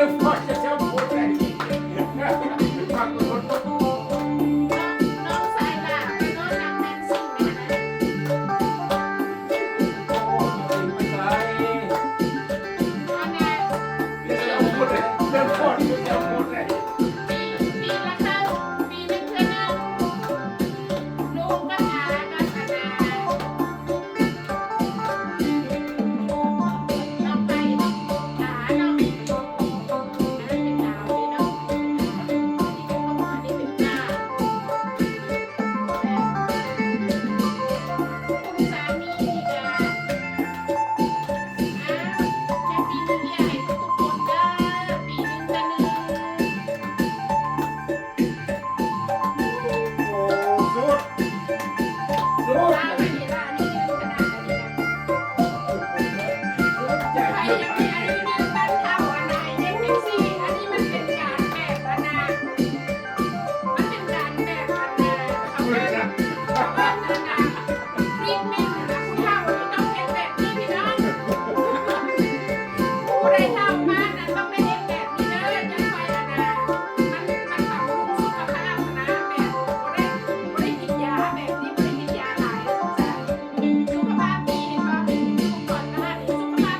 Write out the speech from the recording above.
ดี๋ยวพ่อจะเจ้าพูดอะไรฟังคน น้องสายลาไปนอนนั่งแม่งซิ่งเลยนะ โอ้ยไม่ใช่ อันนี้ เดี๋ยวพูดเลยเดี๋ยวพูดเดี๋ยวพูดเลย ปีละครั้งปีหนึ่งเทื่อหนึ่งลุงกับอากับอาณาน้องไปขาน้องอันนั้นเป็นดาวนี่เนาะอันนี้เป็นหน้าคุณสามีนี่ก็อ้าวแฮปปี้นิวเยียร์ให้ทุกคนเด้อปีหนึ่งเทื่อหนึ่ง โอ้สุดสุด ลาไปนี่ลานี่ลืมขนาดนั้นนี่นะ สุดใจ ใคร เยอะ ยัง ไป มีอายุยืน